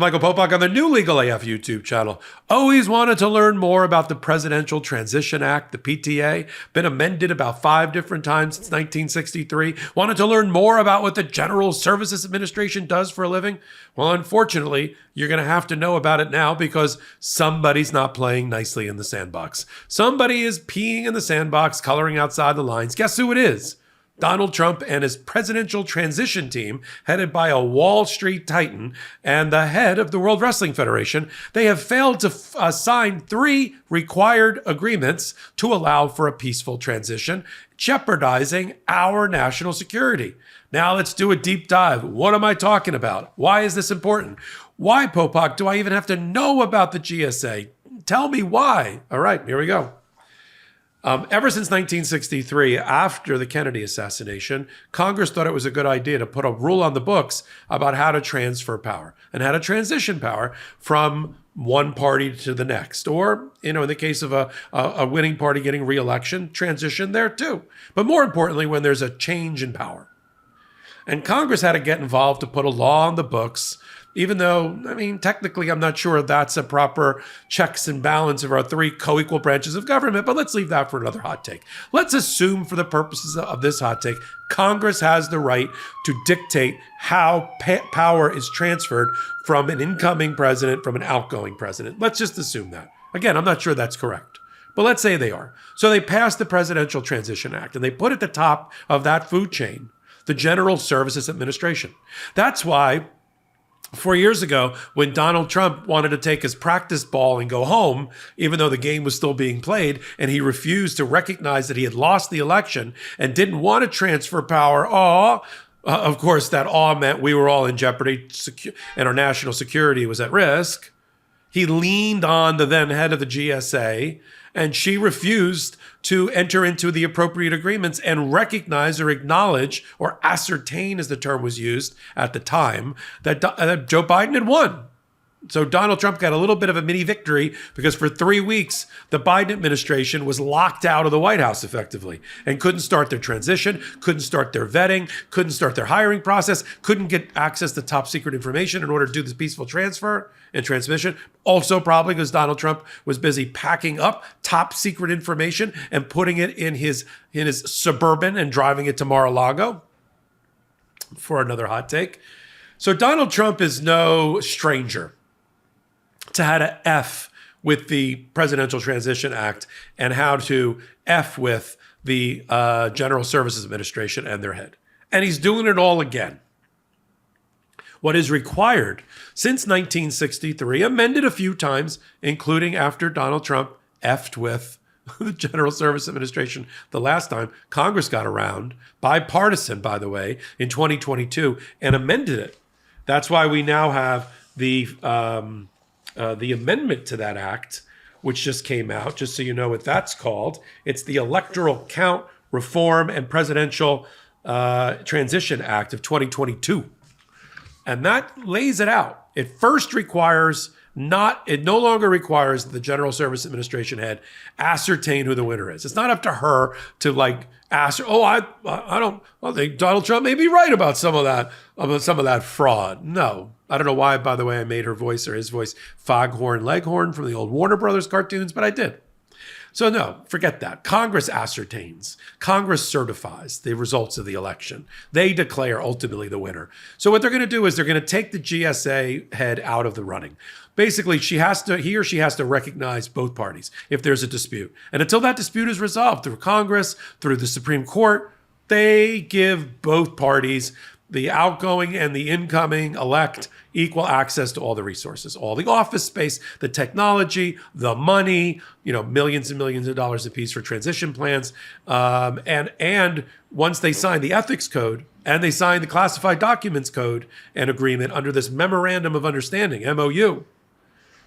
Michael Popok on the new Legal AF YouTube channel. Always wanted to learn more about the Presidential Transition Act, the PTA. Been amended about 5 different times since 1963. Wanted to learn more about what the General Services Administration does for a living. Well, unfortunately, you're going to have to know about it now because somebody's not playing nicely in the sandbox. Somebody is peeing in the sandbox, coloring outside the lines. Guess who it is? Donald Trump and his presidential transition team, headed by a Wall Street titan and the head of the World Wrestling Federation. They have failed to sign 3 required agreements to allow for a peaceful transition, jeopardizing our national security. Now let's do a deep dive. What am I talking about? Why is this important? Why, Popok, do I even have to know about the GSA? Tell me why. All right, here we go. Ever since 1963, after the Kennedy assassination, Congress thought it was a good idea to put a rule on the books about how to transfer power and how to transition power from one party to the next. Or, in the case of a winning party getting re-election, transition there too. But more importantly, when there's a change in power. And Congress had to get involved to put a law on the books, even though, technically I'm not sure that's a proper checks and balance of our 3 co-equal branches of government, but let's leave that for another hot take. Let's assume for the purposes of this hot take, Congress has the right to dictate how power is transferred from an incoming president, from an outgoing president. Let's just assume that. Again, I'm not sure that's correct, but let's say they are. So they passed the Presidential Transition Act and they put at the top of that food chain the General Services Administration. That's why 4 years ago, when Donald Trump wanted to take his practice ball and go home, even though the game was still being played, and he refused to recognize that he had lost the election and didn't want to transfer power, of course, that meant we were all in jeopardy and our national security was at risk. He leaned on the then head of the GSA, and she refused to enter into the appropriate agreements and recognize or acknowledge or ascertain, as the term was used at the time, that Joe Biden had won. So Donald Trump got a little bit of a mini victory because for 3 weeks, the Biden administration was locked out of the White House effectively and couldn't start their transition, couldn't start their vetting, couldn't start their hiring process, couldn't get access to top secret information in order to do this peaceful transfer and transmission. Also probably because Donald Trump was busy packing up top secret information and putting it in his Suburban and driving it to Mar-a-Lago for another hot take. So Donald Trump is no stranger to how to F with the Presidential Transition Act and how to F with the General Services Administration and their head. And he's doing it all again. What is required since 1963, amended a few times, including after Donald Trump F'd with the General Services Administration the last time, Congress got around, bipartisan, by the way, in 2022, and amended it. That's why we now have the amendment to that act, which just came out, just so you know what that's called. It's the Electoral Count Reform and Presidential Transition Act of 2022. And that lays it out. It first requires it no longer requires the General Service Administration head ascertain who the winner is. It's not up to her to ask, I think Donald Trump may be right about some of that fraud. No. I don't know why, by the way, I made her voice or his voice Foghorn Leghorn from the old Warner Brothers cartoons, but I did. So no, forget that. Congress ascertains. Congress certifies the results of the election. They declare ultimately the winner. So what they're going to do is they're going to take the GSA head out of the running. Basically, he or she has to recognize both parties if there's a dispute. And until that dispute is resolved through Congress, through the Supreme Court, they give both parties, the outgoing and the incoming elect, equal access to all the resources, all the office space, the technology, the money, millions and millions of dollars apiece for transition plans. And once they sign the ethics code and they sign the classified documents code and agreement under this memorandum of understanding, MOU,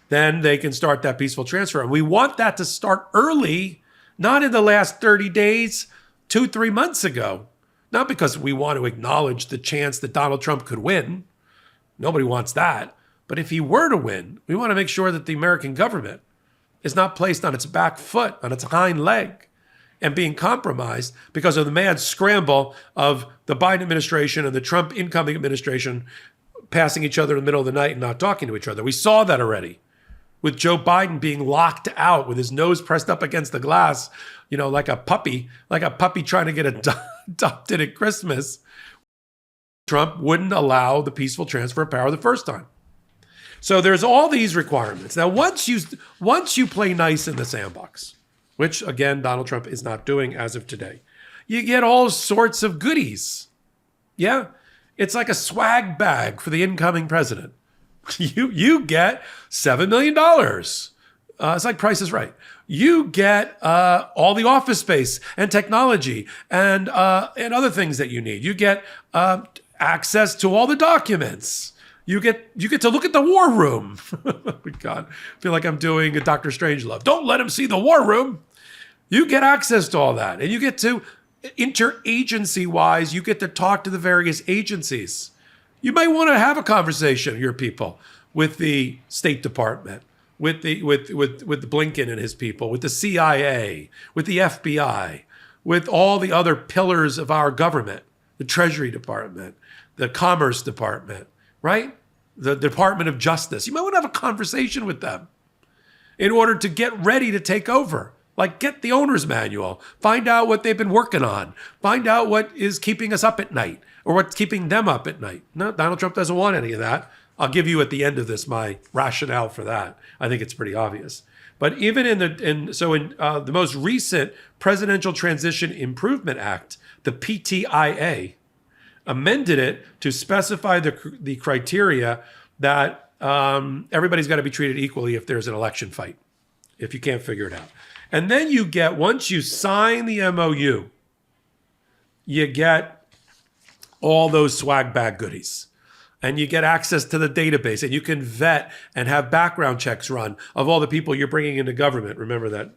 then they can start that peaceful transfer. And we want that to start early, not in the last 30 days, 2-3 months ago. Not because we want to acknowledge the chance that Donald Trump could win. Nobody wants that. But if he were to win, we want to make sure that the American government is not placed on its back foot, on its hind leg, and being compromised because of the mad scramble of the Biden administration and the Trump incoming administration passing each other in the middle of the night and not talking to each other. We saw that already with Joe Biden being locked out with his nose pressed up against the glass, like a puppy trying to get adopted at Christmas. Trump wouldn't allow the peaceful transfer of power the first time. So there's all these requirements. Now, once you play nice in the sandbox, which again, Donald Trump is not doing as of today, you get all sorts of goodies. Yeah. It's like a swag bag for the incoming president. You get $7 million. It's like Price is Right. You get all the office space and technology and other things that you need. You get access to all the documents. You get to look at the war room. Oh my God, I feel like I'm doing a Dr. Strangelove. Don't let him see the war room. You get access to all that, and you get to interagency-wise. You get to talk to the various agencies. You might want to have a conversation, your people, with the State Department, with Blinken and his people, with the CIA, with the FBI, with all the other pillars of our government, the Treasury Department, the Commerce Department, right? The Department of Justice. You might want to have a conversation with them in order to get ready to take over. Like, get the owner's manual, find out what they've been working on, find out what is keeping us up at night or what's keeping them up at night. No, Donald Trump doesn't want any of that. I'll give you at the end of this my rationale for that. I think it's pretty obvious. But even in the most recent Presidential Transition Improvement Act, the PTIA, amended it to specify the criteria that everybody's got to be treated equally if there's an election fight, if you can't figure it out. And then you get, once you sign the MOU, you get all those swag bag goodies. And you get access to the database, and you can vet and have background checks run of all the people you're bringing into government. Remember that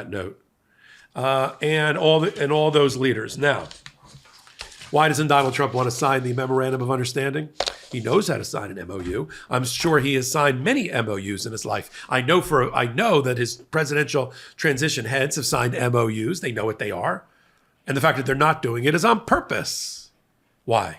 note. And all those leaders. Now, why doesn't Donald Trump want to sign the Memorandum of Understanding? He knows how to sign an MOU. I'm sure he has signed many MOUs in his life. I know that his presidential transition heads have signed MOUs. They know what they are. And the fact that they're not doing it is on purpose. Why?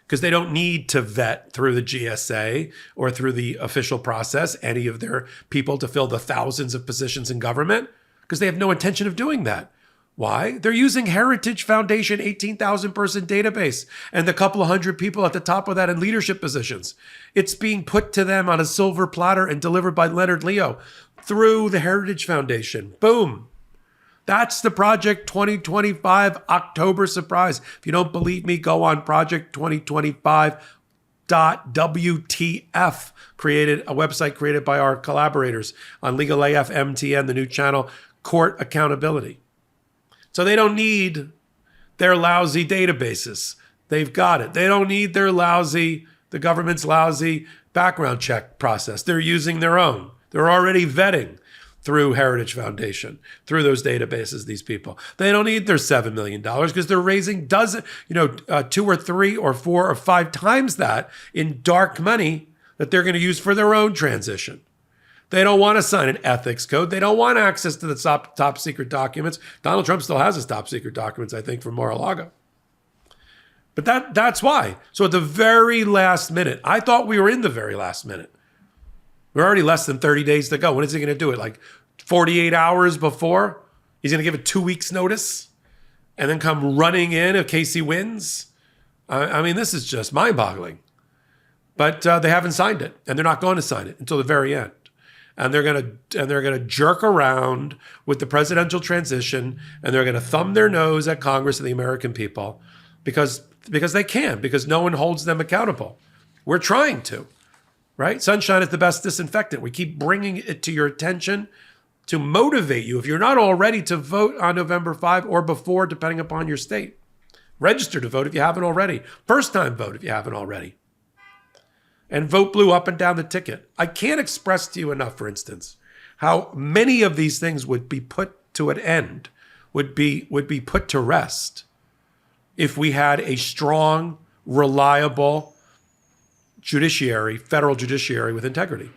Because they don't need to vet through the GSA or through the official process any of their people to fill the thousands of positions in government, because they have no intention of doing that. Why? They're using Heritage Foundation 18,000 person database and the couple of hundred people at the top of that in leadership positions. It's being put to them on a silver platter and delivered by Leonard Leo through the Heritage Foundation. Boom. That's the Project 2025 October surprise. If you don't believe me, go on project2025.wtf, a website created by our collaborators on Legal AF MTN, the new channel, Court Accountability. So they don't need their lousy databases. They've got it. They don't need the government's lousy background check process. They're using their own. They're already vetting through Heritage Foundation, through those databases, these people. They don't need their $7 million because they're raising 2 or 3 or 4 or 5 times that in dark money that they're going to use for their own transition. They don't want to sign an ethics code. They don't want access to the top secret documents. Donald Trump still has his top secret documents, I think, from Mar-a-Lago. But that's why. So at the very last minute, I thought we were in the very last minute. We're already less than 30 days to go. When is he going to do it? Like 48 hours before? He's going to give it 2 weeks notice and then come running in case he wins? I mean, this is just mind-boggling. But they haven't signed it, and they're not going to sign it until the very end. And they're going to jerk around with the presidential transition, and they're going to thumb their nose at Congress and the American people because they can, because no one holds them accountable. We're trying to, right? Sunshine is the best disinfectant. We keep bringing it to your attention to motivate you. If you're not all ready to vote on November 5 or before, depending upon your state, register to vote if you haven't already. First time vote if you haven't already. And vote blue up and down the ticket. I can't express to you enough, for instance, how many of these things would be put to an end, would be put to rest if we had a strong, reliable judiciary, federal judiciary with integrity.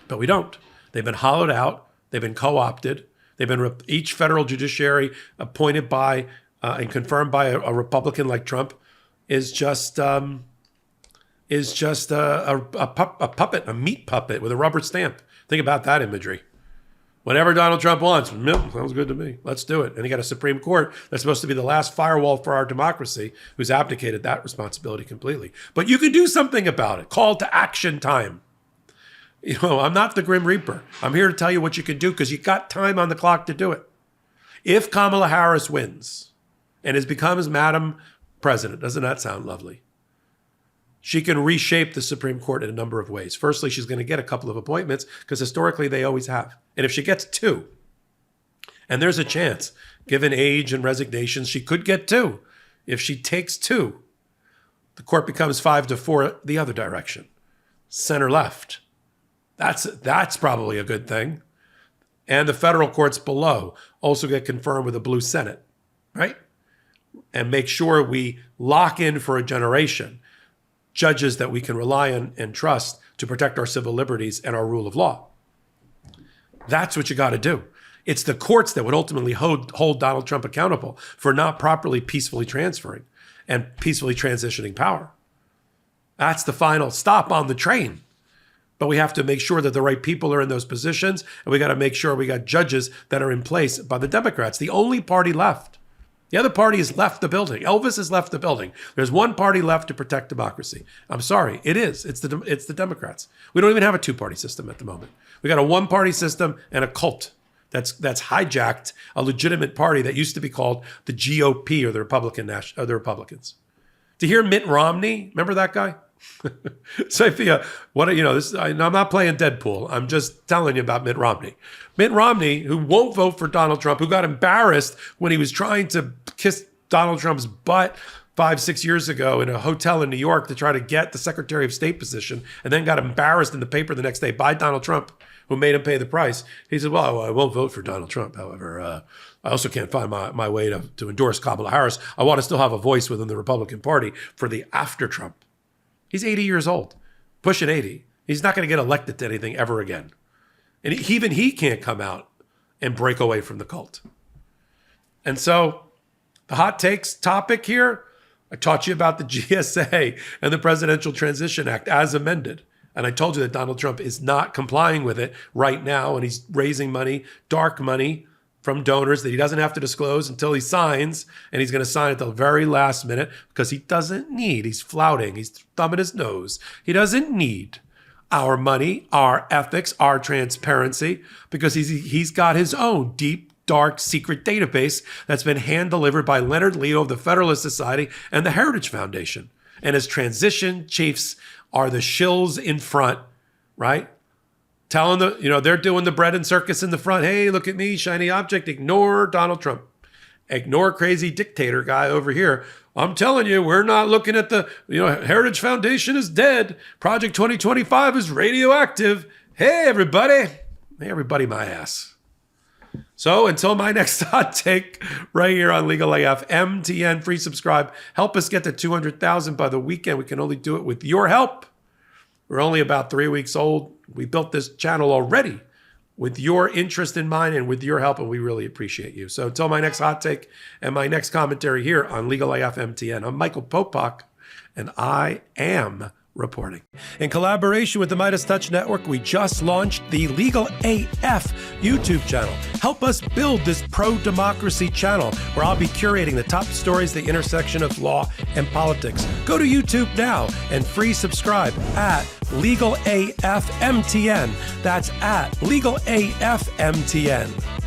But we don't. They've been hollowed out. They've been co-opted. Each federal judiciary appointed by and confirmed by a Republican like Trump is just... is just a puppet, a meat puppet with a rubber stamp. Think about that imagery. Whatever Donald Trump wants, sounds good to me. Let's do it. And you got a Supreme Court that's supposed to be the last firewall for our democracy, who's abdicated that responsibility completely. But you can do something about it. Call to action time. I'm not the Grim Reaper. I'm here to tell you what you can do because you got time on the clock to do it. If Kamala Harris wins and becomes Madam President, doesn't that sound lovely? She can reshape the Supreme Court in a number of ways. Firstly, she's going to get a couple of appointments because historically they always have. And if she gets 2, and there's a chance, given age and resignations, she could get 2. If she takes 2, the court becomes 5-4 the other direction, center left. That's probably a good thing. And the federal courts below also get confirmed with a blue Senate, right? And make sure we lock in for a generation judges that we can rely on and trust to protect our civil liberties and our rule of law. That's what you got to do. It's the courts that would ultimately hold Donald Trump accountable for not properly peacefully transferring and peacefully transitioning power. That's the final stop on the train. But we have to make sure that the right people are in those positions, and we got to make sure we got judges that are in place by the Democrats, the only party left. The other party has left the building. Elvis has left the building. There's one party left to protect democracy. I'm sorry, it is. It's the Democrats. We don't even have a two-party system at the moment. We got a one-party system and a cult that's hijacked a legitimate party that used to be called the GOP or the Republicans. To hear Mitt Romney, remember that guy? Sophia, I'm not playing Deadpool. I'm just telling you about Mitt Romney. Mitt Romney, who won't vote for Donald Trump, who got embarrassed when he was trying to kiss Donald Trump's butt 5-6 years ago in a hotel in New York to try to get the Secretary of State position, and then got embarrassed in the paper the next day by Donald Trump, who made him pay the price. He said, well, I won't vote for Donald Trump. However, I also can't find my way to endorse Kamala Harris. I want to still have a voice within the Republican Party for the after Trump. He's 80 years old, pushing 80. He's not going to get elected to anything ever again. And even he can't come out and break away from the cult. And so the hot takes topic here, I taught you about the GSA and the Presidential Transition Act as amended. And I told you that Donald Trump is not complying with it right now, and he's raising money, dark money, from donors that he doesn't have to disclose until he signs, and he's going to sign at the very last minute because he's flouting, he's thumbing his nose. He doesn't need our money, our ethics, our transparency, because he's got his own deep, dark, secret database that's been hand-delivered by Leonard of the Federalist Society and the Heritage Foundation. And his transition chiefs are the shills in front, right? Telling they're doing the bread and circus in the front. Hey, look at me, shiny object. Ignore Donald Trump. Ignore crazy dictator guy over here. I'm telling you, we're not looking at the, Heritage Foundation is dead. Project 2025 is radioactive. Hey, everybody. Hey, everybody, my ass. So until my next hot take right here on Legal AF, MTN, free subscribe. Help us get to 200,000 by the weekend. We can only do it with your help. We're only about 3 weeks old. We built this channel already with your interest in mind and with your help, and we really appreciate you. So until my next hot take and my next commentary here on Legal AF MTN, I'm Michael Popok, and I am reporting. In collaboration with the Midas Touch Network, we just launched the Legal AF YouTube channel. Help us build this pro-democracy channel where I'll be curating the top stories, the intersection of law and politics. Go to YouTube now and free subscribe at Legal AF MTN. That's at Legal AF MTN.